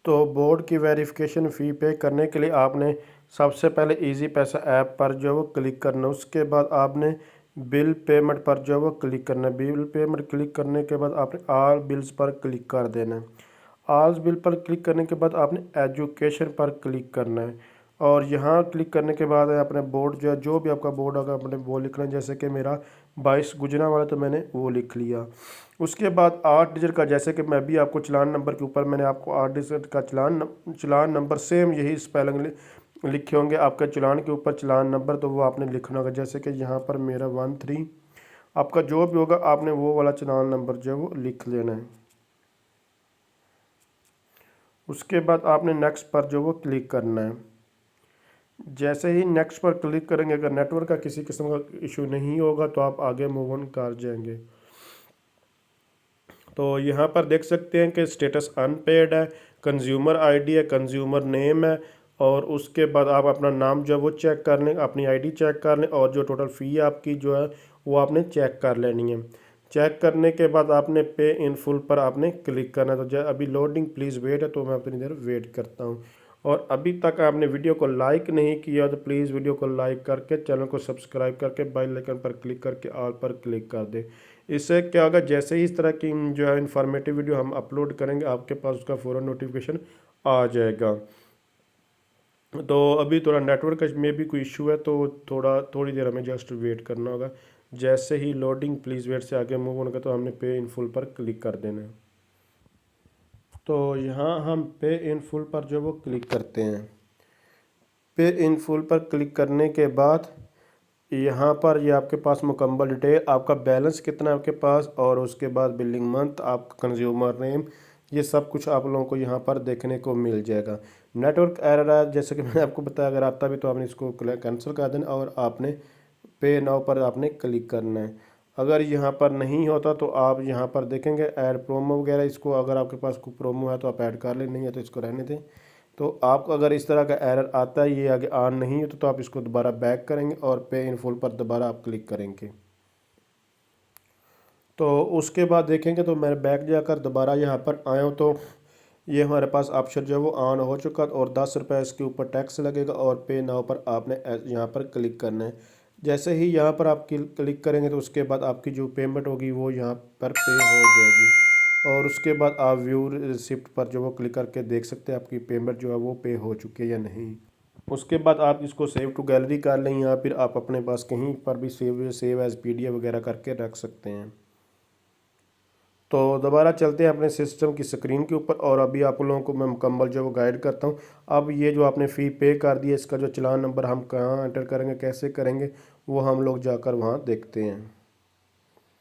तो बोर्ड की वेरिफिकेशन फ़ी पे करने के लिए आपने सबसे पहले इजी पैसा ऐप पर जो है वो क्लिक करना है। उसके बाद आपने बिल पेमेंट पर जो है वो क्लिक करना है। बिल पेमेंट क्लिक करने के बाद आपने ऑल बिल्स पर क्लिक कर देना है। ऑल बिल पर क्लिक करने के बाद आपने एजुकेशन पर क्लिक करना है और यहाँ क्लिक करने के बाद अपने बोर्ड जो भी आपका बोर्ड होगा अपने वो लिखना है। जैसे कि मेरा 22 गुजना वाला तो मैंने वो लिख लिया। उसके बाद 8 डिजिट का, जैसे कि मैं भी आपको चलान नंबर के ऊपर मैंने आपको 8 डिजिट का चलान नंबर सेम यही स्पेलिंग लिखे होंगे आपके चलान के ऊपर चलान नंबर, तो वो आपने लिखना होगा। जैसे कि यहाँ पर मेरा 13 आपका जो भी होगा आपने वो वाला चलान नंबर जो है वो लिख लेना है। उसके बाद आपने नेक्स्ट पर जो वो क्लिक करना है। जैसे ही नेक्स्ट पर क्लिक करेंगे, अगर नेटवर्क का किसी किस्म का इशू नहीं होगा तो आप आगे मूव ऑन कर जाएंगे। तो यहाँ पर देख सकते हैं कि स्टेटस अनपेड है, कंज्यूमर आईडी है, कंज्यूमर नेम है और उसके बाद आप अपना नाम जो है वो चेक कर लें, अपनी आईडी चेक कर लें और जो टोटल फ़ी आपकी जो है वो आपने चेक कर लेनी है। चेक करने के बाद आपने पे इन फुल पर आपने क्लिक करना है। तो जो अभी लोडिंग प्लीज़ वेट है, तो मैं अपनी देर वेट करता हूँ। और अभी तक आपने वीडियो को लाइक नहीं किया तो प्लीज़ वीडियो को लाइक करके चैनल को सब्सक्राइब करके बेल आइकन पर क्लिक करके ऑल पर क्लिक कर दें। इससे क्या होगा, जैसे ही इस तरह की जो है इन्फॉर्मेटिव वीडियो हम अपलोड करेंगे आपके पास उसका फ़ौरन नोटिफिकेशन आ जाएगा। तो अभी थोड़ा नेटवर्क में भी कोई इशू है तो थोड़ी देर हमें जस्ट वेट करना होगा। जैसे ही लोडिंग प्लीज़ वेट से आगे मूव होगा तो हमने पे इन फुल पर क्लिक कर देना है। तो यहाँ हम पे इन फुल पर जो वो क्लिक करते हैं। पे इन फुल पर क्लिक करने के बाद यहाँ पर ये आपके पास मुकम्मल डिटेल, आपका बैलेंस कितना है आपके पास और उसके बाद बिलिंग मंथ, आपका कंज्यूमर नेम, ये सब कुछ आप लोगों को यहाँ पर देखने को मिल जाएगा। नेटवर्क एरर है जैसे कि मैंने आपको बताया, अगर आता भी तो आपने इसको कैंसिल कर देना और आपने पे नाउ पर आपने क्लिक करना है। अगर यहाँ पर नहीं होता तो आप यहाँ पर देखेंगे ऐड प्रोमो वगैरह, इसको अगर आपके पास कोई प्रोमो है तो आप ऐड कर लें, नहीं है तो इसको रहने दें। तो आपको अगर इस तरह का एरर आता है, ये आगे ऑन नहीं है तो आप इसको दोबारा बैक करेंगे और पे इन फुल पर दोबारा आप क्लिक करेंगे। तो उसके बाद देखेंगे तो मैं बैक जाकर दोबारा यहाँ पर आया हूँ तो ये हमारे पास ऑप्शन जो है वो ऑन हो चुका और 10 रुपये इसके ऊपर टैक्स लगेगा और पे नाउ पर आपने यहाँ पर क्लिक करना है। जैसे ही यहाँ पर आप क्लिक करेंगे तो उसके बाद आपकी जो पेमेंट होगी वो यहाँ पर पे हो जाएगी और उसके बाद आप व्यू रिसिप्ट पर जो वो क्लिक करके देख सकते हैं आपकी पेमेंट जो है वो पे हो चुकी है या नहीं। उसके बाद आप इसको सेव टू गैलरी कर लें या फिर आप अपने पास कहीं पर भी सेव एज पीडीएफ वगैरह करके रख सकते हैं। तो दोबारा चलते हैं अपने सिस्टम की स्क्रीन के ऊपर और अभी आप लोगों को मैं मुकम्मल जो वो गाइड करता हूँ। अब ये जो आपने फ़ी पे कर दिया, इसका जो चलान नंबर हम कहाँ एंटर करेंगे, कैसे करेंगे, वो हम लोग जाकर वहाँ देखते हैं।